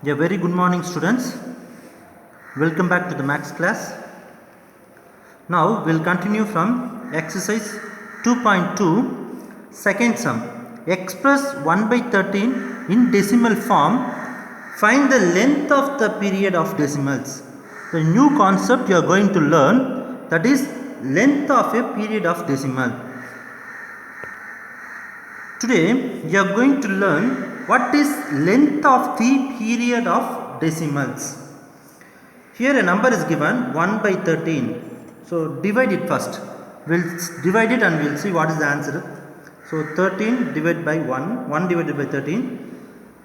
A very good morning, students. Welcome back to the maths class. Now we'll continue from exercise 2.2, second sum. Express 1 by 13 in decimal form. Find the length of the period of decimals. The new concept you are going to learn, that is length of a period of decimal. Today you are going to learn what is length of the period of decimals. Here a number is given 1 by 13. So divide it first. We'll divide it and we'll see what is the answer. So 13 divided by 1 divided by 13.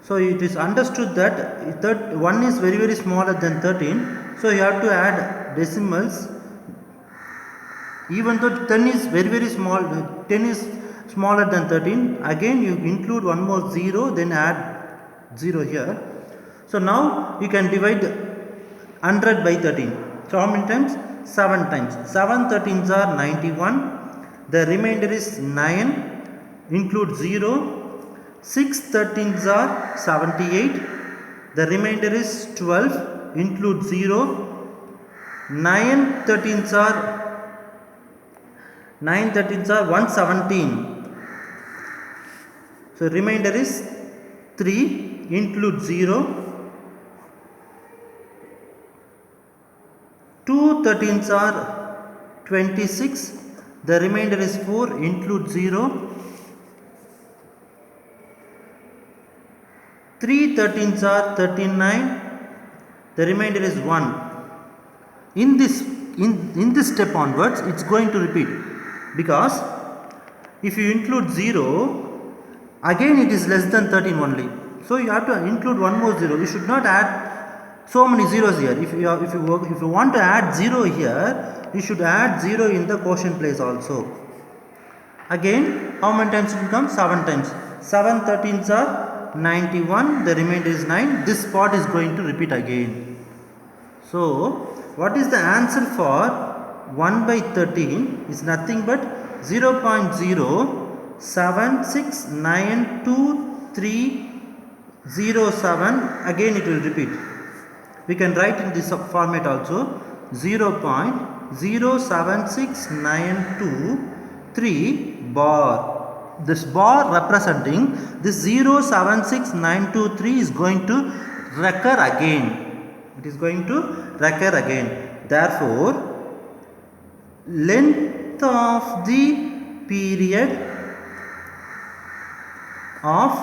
So it is understood that 1 is very smaller than 13. So you have to add decimals. Even though 10 is very small, 10 is smaller than 13, again you include one more 0, then add 0 here. So now you can divide 100 by 13. So how many times? 7 times. 7 13s are 91. The remainder is 9, include 0. 6 13s are 78. The remainder is 12, include 0. 9 13s are 117. So remainder is 3, include 0. 2 13s are 26. The remainder is 4, include 0. 3 13s are 39. The remainder is 1. In this step onwards, it's going to repeat, because if you include 0, again it is less than 13 only. So you have to include one more 0. You should not add so many zeros here. If you want to add 0 here, you should add 0 in the quotient place also. Again, how many times it will come? 7 times. 7 13s are 91. The remainder is 9. This part is going to repeat again. So what is the answer for 1 by 13 is nothing but 0.0769237. Again it will repeat. We can write in this format also, 0.076923 bar. This bar representing this 076923 is going to recur again. It is going to recur again. Therefore, length of the period of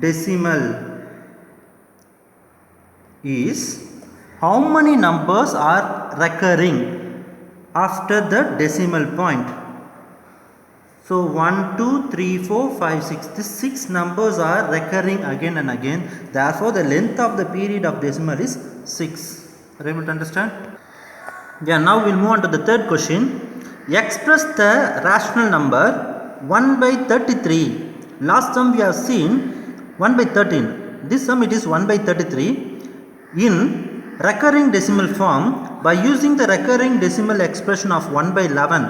decimal is how many numbers are recurring after the decimal point. So 1, 2, 3, 4, 5, 6. These 6 numbers are recurring again and again. Therefore, the length of the period of decimal is 6. Are you able to understand? Yeah, now we'll move on to the third question. Express the rational number 1 by 33. Last sum we have seen 1 by 13. This sum it is 1 by 33 in recurring decimal form by using the recurring decimal expression of 1 by 11.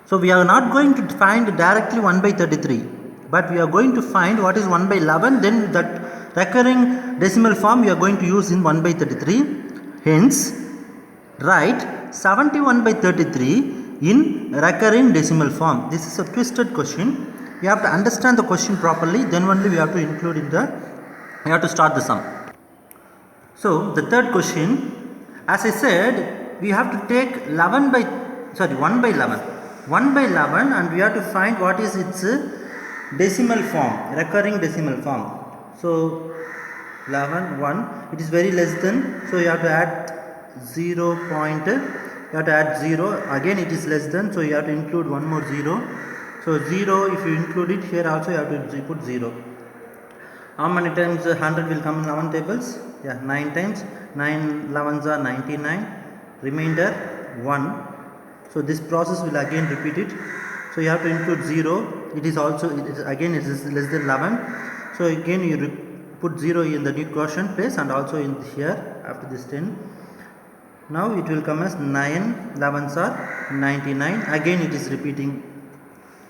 So we are not going to find directly 1 by 33, but we are going to find what is 1 by 11, then that recurring decimal form we are going to use in 1 by 33. Hence, write 71 by 33 in recurring decimal form. This is a twisted question. You have to understand the question properly, then only we have to include in the, we have to start the sum. So the third question, as I said, we have to take 1 by 11. 1 by 11 and we have to find what is its decimal form, recurring decimal form. So 11, 1, it is very less than, so you have to add 0. You have to add 0. Again it is less than, so you have to include one more 0. So 0, if you include it here also you have to put 0. How many times 100 will come in 11 tables? Yeah, 9 times. 9 11s are 99. Remainder 1. So this process will again repeat it. So you have to include 0. It is also, again it is less than 11. So again you put 0 in the new quotient place and also in here after this 10. Now it will come as 9 11s are 99. Again it is repeating.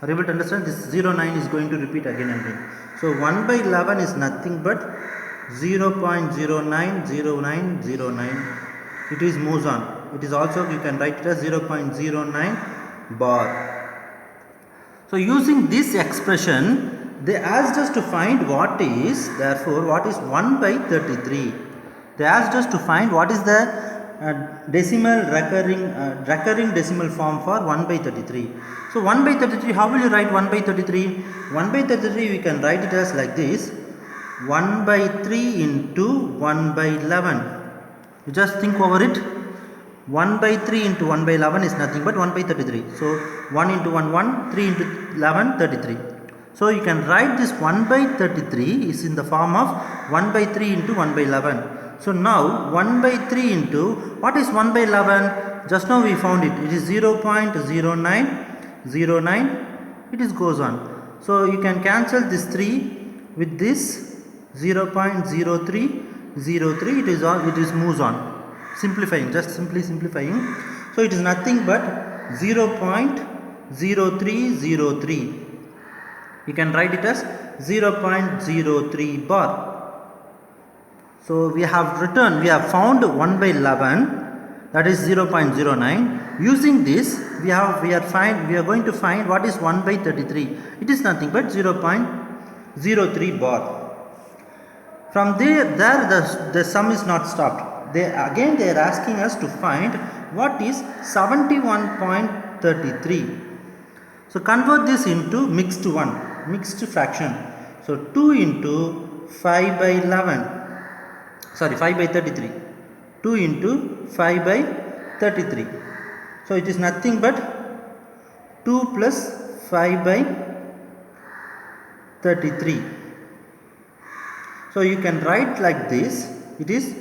Are you able to understand? This 09 is going to repeat again and again. So 1 by 11 is nothing but 0.090909. It is moves on. It is also, you can write it as 0.09 bar. So using this expression, they asked us to find what is, therefore, what is 1 by 33. They asked us to find what is the decimal recurring decimal form for 1 by 33. So 1 by 33, how will you write 1 by 33? 1 by 33, we can write it as like this: 1 by 3 into 1 by 11. You just think over it. 1 by 3 into 1 by 11 is nothing but 1 by 33. So 1 into 1, 1, 3 into 11, 33. So you can write this 1 by 33 is in the form of 1 by 3 into 1 by 11. So now 1 by 3 into, what is 1 by 11? Just now we found it. It is 0.0909. It is goes on. So you can cancel this 3 with this 0.0303. It is moves on. Simplifying, just simply simplifying. So it is nothing but 0.0303. You can write it as 0.03 bar. So we have found 1 by 11, that is 0.09. Using this, we are going to find what is 1 by 33. It is nothing but 0.03 bar. From there the sum is not stopped. They are asking us to find what is 71.33. So convert this into mixed fraction. So 2 into 5 by 33. 2 into 5 by 33. So it is nothing but 2 plus 5 by 33. So you can write like this. It is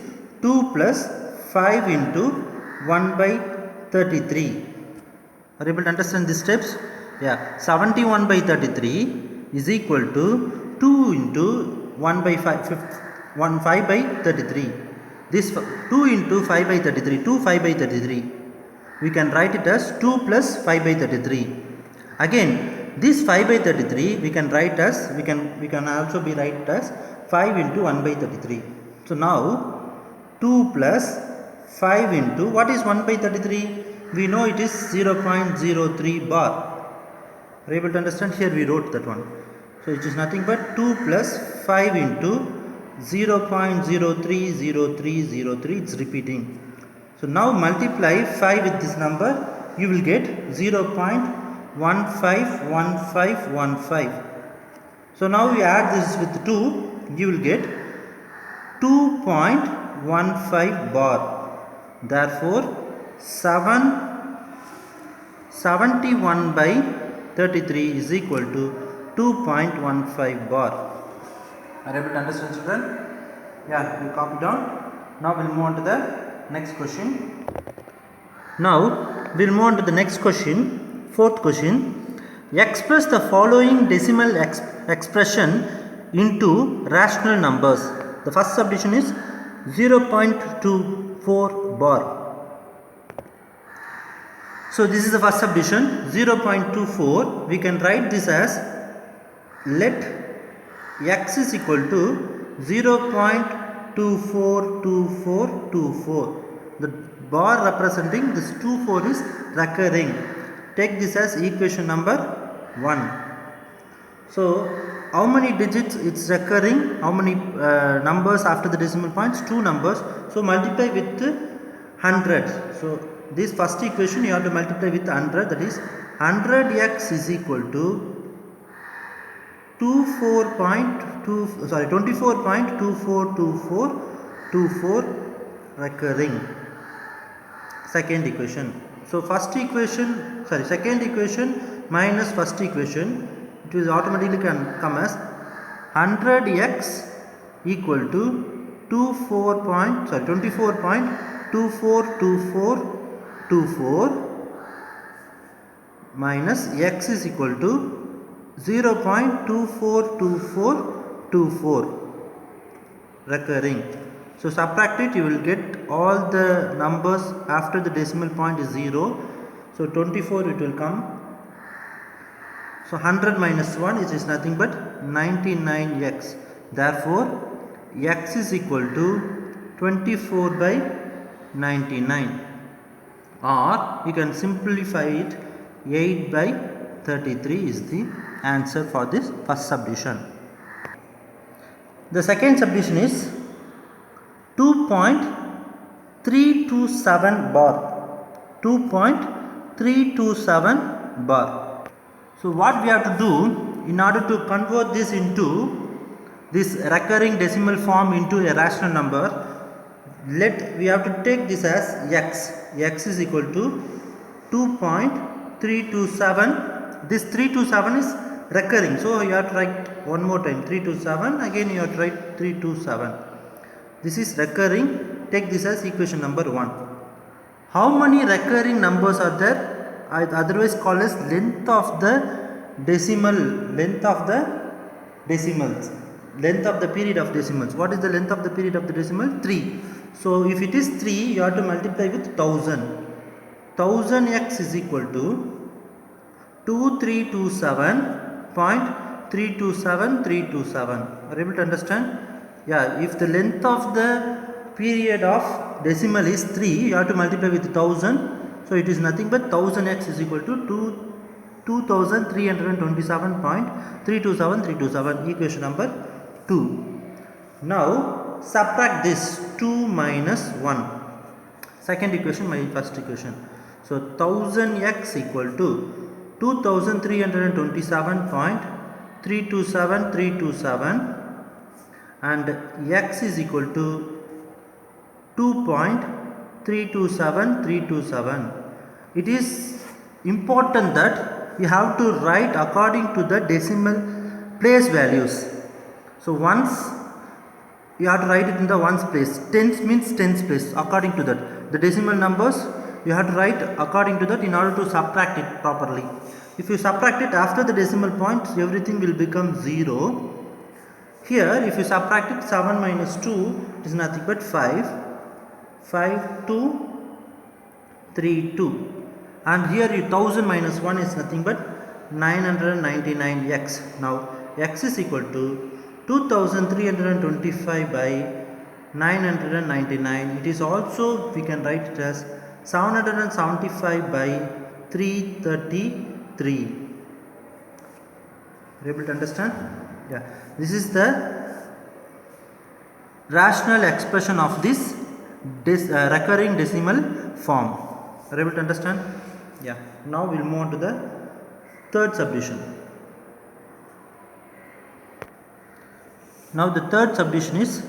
2 plus 5 into 1 by 33. Are you able to understand these steps? Yeah. 71 by 33 is equal to 2 into 1 by 5 by 33. This 2 into 5 by 33, 2 5 by 33. We can write it as 2 plus 5 by 33. Again, this 5 by 33 we can write as, we can also be write as 5 into 1 by 33. So now 2 plus 5 into, what is 1 by 33? We know it is 0.03 bar. Are you able to understand? Here we wrote that one. So it is nothing but 2 plus 5 into 0.030303. It's repeating. So now multiply 5 with this number, you will get 0.151515. So now we add this with 2, you will get 2.15 bar. Therefore 71 by 33 is equal to 2.15 bar. Are you able to understand, children? Yeah, we copy down. Now we'll move on to the next question. Fourth question. Express the following decimal expression into rational numbers. The first subdivision is 0.24 bar. So this is the first subdivision, 0.24. We can write this as, let x is equal to 0.242424. The bar representing this 24 is recurring. Take this as equation number 1. So how many digits it's recurring? How many numbers after the decimal points? 2 numbers. So multiply with 100. So this first equation you have to multiply with 100. That is 100x is equal to 24.242424 recurring. Second equation. So second equation minus first equation, it will automatically come as 100x equal to 24.242424 minus x is equal to 0.242424 recurring. So subtract it, you will get all the numbers after the decimal point is 0. So 24 it will come. So 100 minus 1 is nothing but 99x. Therefore x is equal to 24 by 99, or you can simplify it, 8 by 33 is the answer for this first subdivision. The second subdivision is 2.327 bar. 2.327 bar. So what we have to do in order to convert this into this recurring decimal form into a rational number, we have to take this as x. X is equal to 2.327. This 327 is recurring, so you have to write one more time 327, again you have to write 327. This is recurring. Take this as equation number 1. How many recurring numbers are there? Otherwise called as length of the period of decimals. What is the length of the period of the decimal? 3. So if it is 3, you have to multiply with 1000. 1000x is equal to 2327.327327. Are you able to understand? Yeah, if the length of the period of decimal is 3, you have to multiply with 1000. So it is nothing but 1000x is equal to 2327.327327, equation number 2. Now subtract this 2 minus 1. Second equation, my first equation. So 1000x equal to 2327.327327, and x is equal to 2.327327. It is important that you have to write according to the decimal place values. So once you have to write it in the ones place. Tens means tens place. According to that, the decimal numbers you have to write according to that in order to subtract it properly. If you subtract it after the decimal point, everything will become 0. Here if you subtract it, 7 minus 2 is nothing but 5. 5 2 3 2, and here 1000 minus 1 is nothing but 999x. Now x is equal to 2325 by 999. It is also, we can write it as 775 by 333. Are you able to understand? Yeah, this is the rational expression of this recurring decimal form. Are you able to understand? Yeah. Now we will move on to the third subdivision. Now the third subdivision is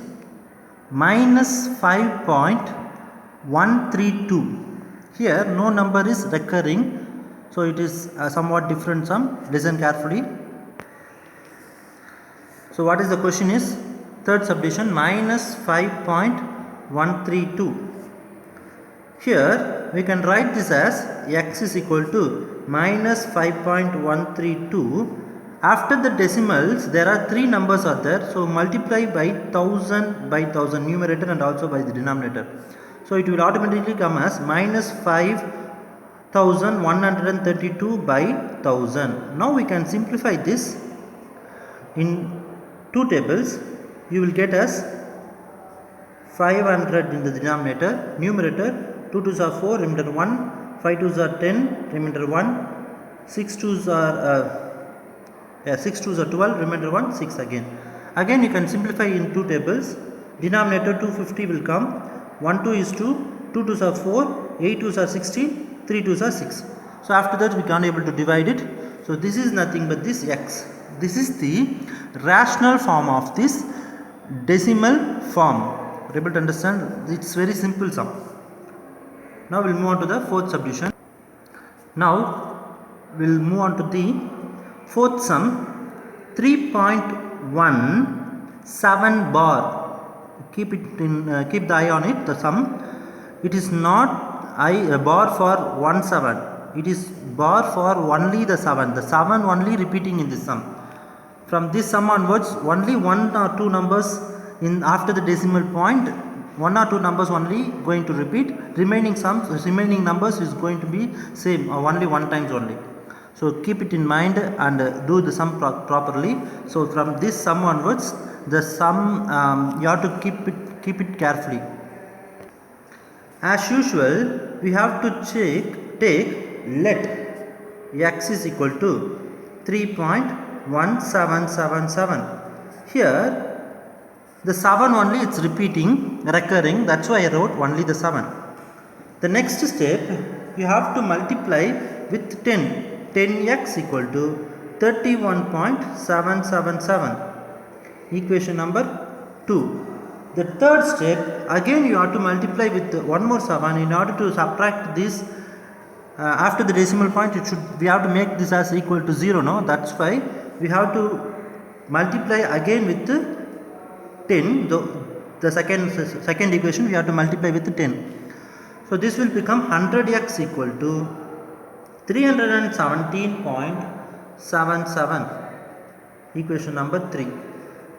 minus 5.132. Here no number is recurring, so it is somewhat different sum. Listen carefully. So what is the question is, third subdivision, minus 5.132. Here we can write this as x is equal to minus 5.132. After the decimals there are 3 numbers are there, so multiply by 1000 by 1000, numerator and also by the denominator. So it will automatically come as minus 5132 by 1000. Now we can simplify this in 2 tables. You will get as 500 in the denominator, numerator 2 2s are 4, remainder 1, 5 2s are 10, remainder 1, 6 2s are 12, remainder 1, 6 again. Again you can simplify in 2 tables. Denominator 250 will come, 1 2 is 2, 2 2s are 4, 8 2s are 16, 3 2s are 6. So after that we can't able to divide it. So this is nothing but this x. This is the rational form of this decimal form. Are you able to understand? It's very simple sum. Now we will move on to the fourth subdivision. Now we will move on to the fourth sum, 3.17 bar. Keep the eye on it. The sum, it is not a bar for 1 7. It is bar for only the 7. The 7 only repeating in this sum. From this sum onwards, only 1 or 2 numbers in after the decimal point, 1 or 2 numbers only going to repeat. Remaining numbers is going to be same, only 1 times only. So keep it in mind and do the sum properly. So from this sum onwards, the sum you have to keep it carefully. As usual, we have to take let x is equal to 3.1777. Here the 7 only, it's repeating, recurring, that's why I wrote only the 7. The next step, you have to multiply with 10. 10x equal to 31.777. Equation number 2. The third step, again you have to multiply with one more 7 in order to subtract this. After the decimal point, we have to make this as equal to 0. No, that's why we have to multiply again with 10. The second equation we have to multiply with 10. So this will become 100x equal to 317.77. Equation number 3.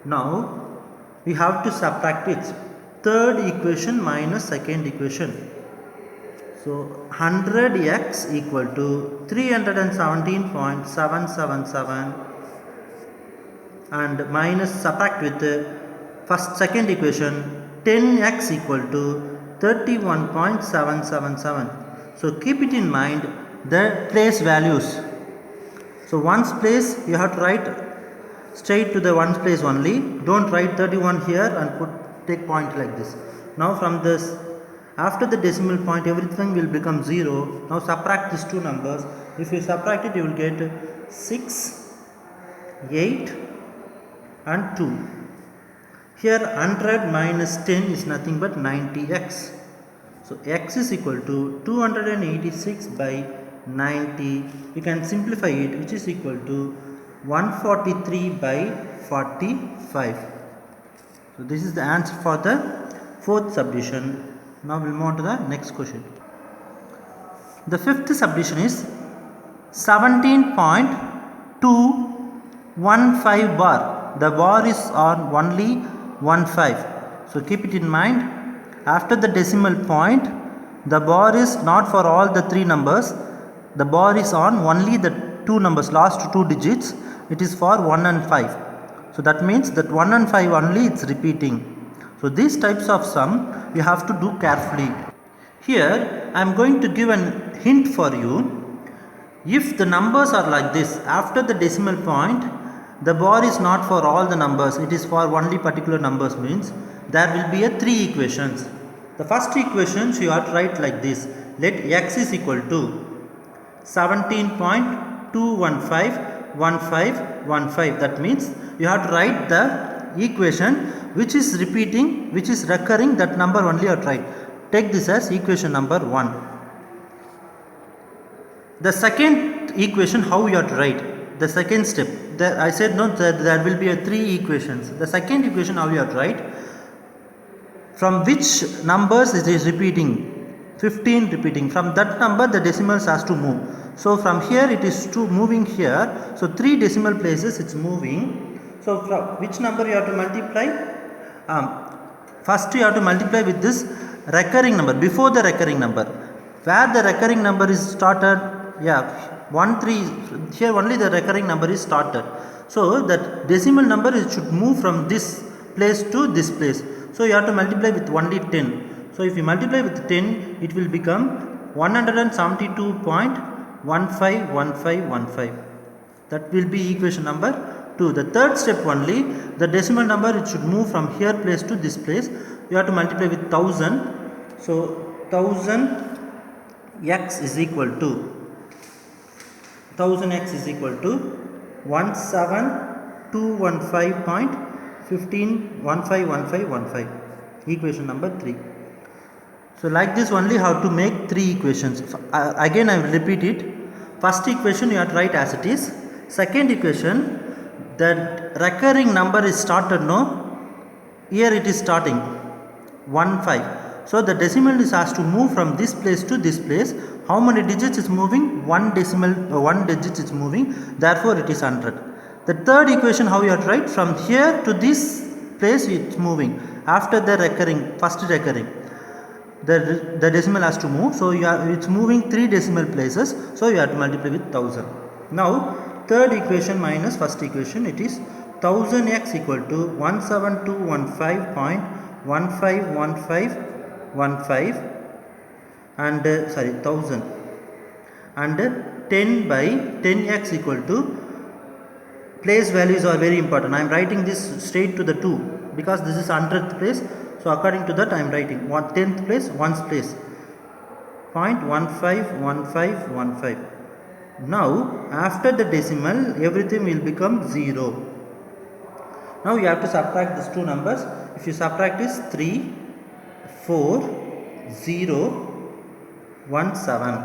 Now we have to subtract it. Third equation minus second equation. So 100x equal to 317.777 and minus, subtract with the second equation, 10x equal to 31.777. So keep it in mind the place values. So ones place you have to write straight to the ones place only. Don't write 31 here and take point like this. Now from this, after the decimal point, everything will become 0. Now subtract these two numbers. If you subtract it, you will get 6, 8 and 2. Here 100 minus 10 is nothing but 90x. So x is equal to 286 by 90. You can simplify it, which is equal to 143 by 45. So this is the answer for the fourth subdivision. Now we'll move on to the next question. The fifth subdivision is 17.215 bar. The bar is on only 15. So keep it in mind. After the decimal point, the bar is not for all the three numbers. The bar is on only the two numbers, last two digits. It is for 1 and 5. So that means that 1 and 5 only it's repeating. So these types of sum you have to do carefully. Here I am going to give a hint for you. If the numbers are like this, after the decimal point, the bar is not for all the numbers, it is for only particular numbers, means there will be a 3 equations. The first equations you have to write like this. Let x is equal to 17.2151515. That means you have to write the equation which is repeating, which is recurring, that number only you have to write. Take this as equation number 1. The second equation, how you have to write? The second step, I said no, there will be a 3 equations. The second equation, how you have to write? From which numbers it is repeating? 15 repeating. From that number the decimals has to move. So from here it is moving here. So 3 decimal places it's moving. So from which number you have to multiply? First you have to multiply with this recurring number, before the recurring number. Where the recurring number is started? Yeah, 1 3. Here only the recurring number is started. So that decimal number should move from this place to this place. So you have to multiply with only 10. So if you multiply with 10, it will become 172.151515. That will be equation number 2. The third step only, the decimal number it should move from here place to this place. You have to multiply with 1000. So 1000 x is equal to 1000x is equal to 17215.151515. Equation number 3. So like this only how to make 3 equations. Again I will repeat it. First equation you have to write as it is. Second equation, the recurring number is started, no? Here it is starting 1 5. So the decimal is has to move from this place to this place. How many digits is moving? 1 digit is moving. Therefore it is 100. The third equation, how you have to write? From here to this place it's moving. After the recurring, first recurring, the decimal has to move. So it's moving 3 decimal places. So you have to multiply with 1000. Now third equation minus first equation, it is 1000x equal to 17215.151515 and 1000 and 10 by 10x equal to, place values are very important. I am writing this straight to the 2 because this is 100th place. So according to that I am writing 10th place, 1's place, 0.151515. Now after the decimal everything will become 0. Now you have to subtract these two numbers. If you subtract this 3, 4, 0, 1, 7.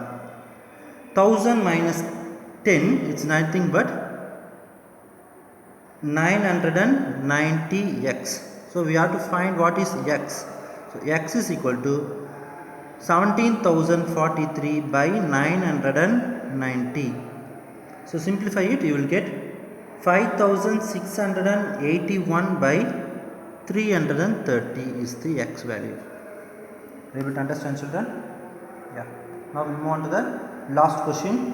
1000 minus 10, it's nothing but 990x. So we have to find what is x. So x is equal to 17,043 by 990. So simplify it, you will get 5,681 by 330 is the x value. Are you able to understand, children? Yeah. Now we'll move on to the last question.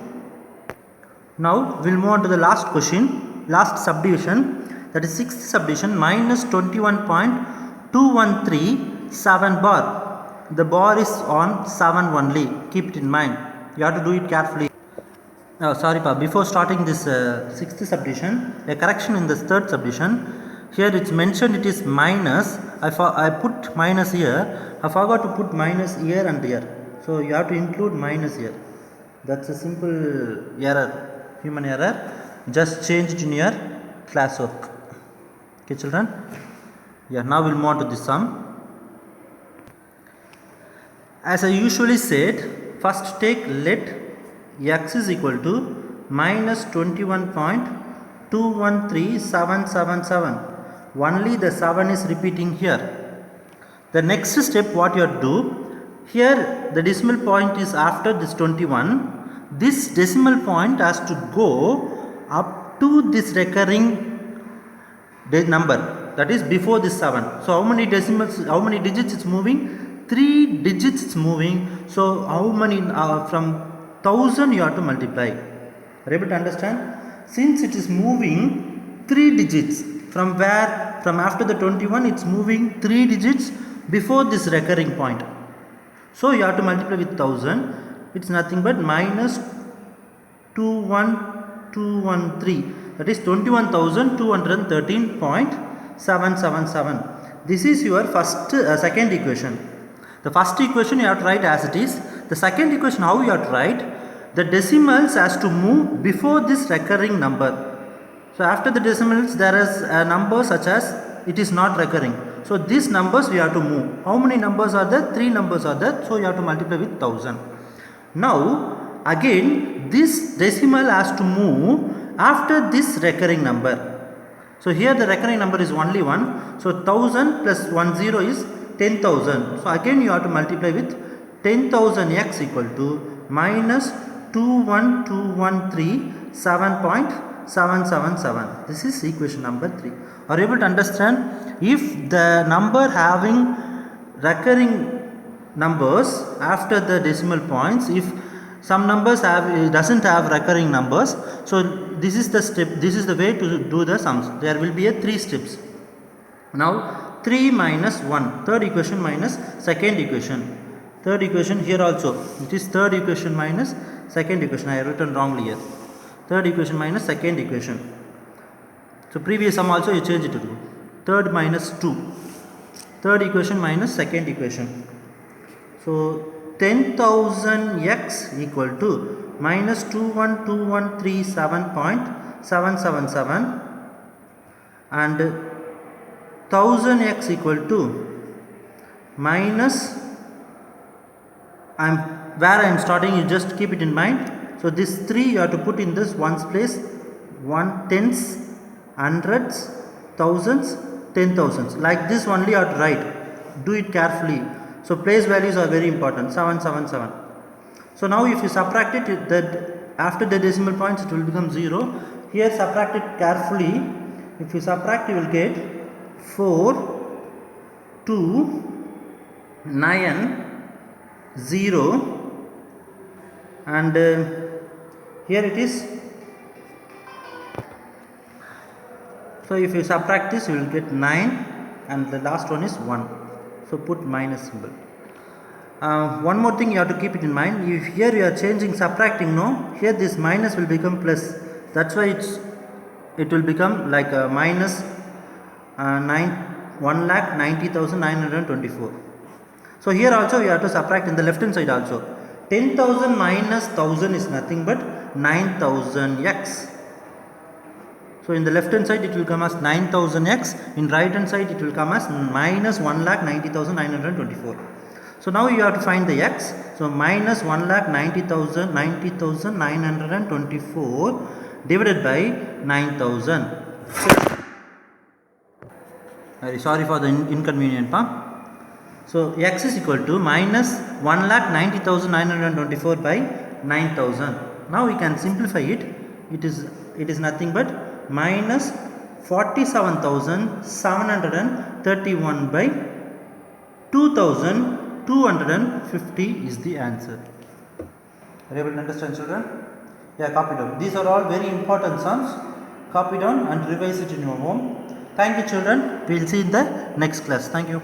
Now we'll move on to the last question, last subdivision, that is sixth subdivision, minus 21.2137 bar. The bar is on 7 only. Keep it in mind. You have to do it carefully. Sorry, before starting this sixth subdivision, a correction in this third subdivision. Here it's mentioned it is minus. I put minus here. I forgot to put minus here and here. So you have to include minus here. That's a simple error, human error. Just change it in your classwork. Okay, children? Yeah, now we'll move on to the sum. As I usually said, first take let x is equal to minus 21.213777. Only the 7 is repeating here. The next step what you have to do, here the decimal point is after this 21. This decimal point has to go up to this recurring number, that is before this 7. So how many decimals, how many digits it's moving? 3 digits it's moving. So how many from 1000 you have to multiply. Are you able to understand? Since it is moving 3 digits, from where? From after the 21 it's moving 3 digits before this recurring point. So you have to multiply with 1000. It's nothing but minus 21213. That is 21,213.777. This is your second equation. The first equation you have to write as it is. The second equation how you have to write? The decimals has to move before this recurring number. So after the decimals there is a number such as it is not recurring. So these numbers we have to move. How many numbers are there? 3 numbers are there. So you have to multiply with 1000. Now again this decimal has to move after this recurring number. So here the recurring number is only 1. So 1000 plus 10 is 10,000. So again you have to multiply with 10,000x equal to minus 21213.777. This is equation number 3. Are you able to understand? If the number having recurring numbers after the decimal points, if some numbers doesn't have recurring numbers, so this is the step, this is the way to do the sums. There will be 3 steps. Now 3 minus 1, third equation minus second equation. Third equation here also, it is third equation minus second equation. I have written wrongly here. Third equation minus second equation. So previous sum also you change it to 2. Third minus 2. Third equation minus second equation. So 10,000x equal to minus 21213.777 and 1000x equal to minus, where I am starting, you just keep it in mind. So this 3 you have to put in this ones place, 1 tens, hundreds, thousands, 10,000s. Like this only you have to write. Do it carefully. So place values are very important. 777. So now if you subtract it, that after the decimal points it will become 0. Here subtract it carefully. If you subtract you will get 4, 2, 9, 0 and here it is So if you subtract this, you will get 9 and the last one is 1. So put minus symbol. One more thing you have to keep it in mind. If here you are changing subtracting, no, here this minus will become plus. That's why it will become like a minus 1,90,924. So here also you have to subtract in the left hand side also. 10,000 minus 1,000 is nothing but 9,000x. So in the left hand side it will come as 9,000x, in right hand side it will come as minus 1,90,924. So now you have to find the x. So minus 90,924 divided by 9,000. Very sorry for the inconvenient part. So x is equal to minus 1,90,924 by 9,000. Now we can simplify it. It is nothing but minus 47,731 by 2,250 is the answer. Are you able to understand, children? Yeah, copy down. These are all very important sums. Copy down and revise it in your home. Thank you, children. We will see in the next class. Thank you.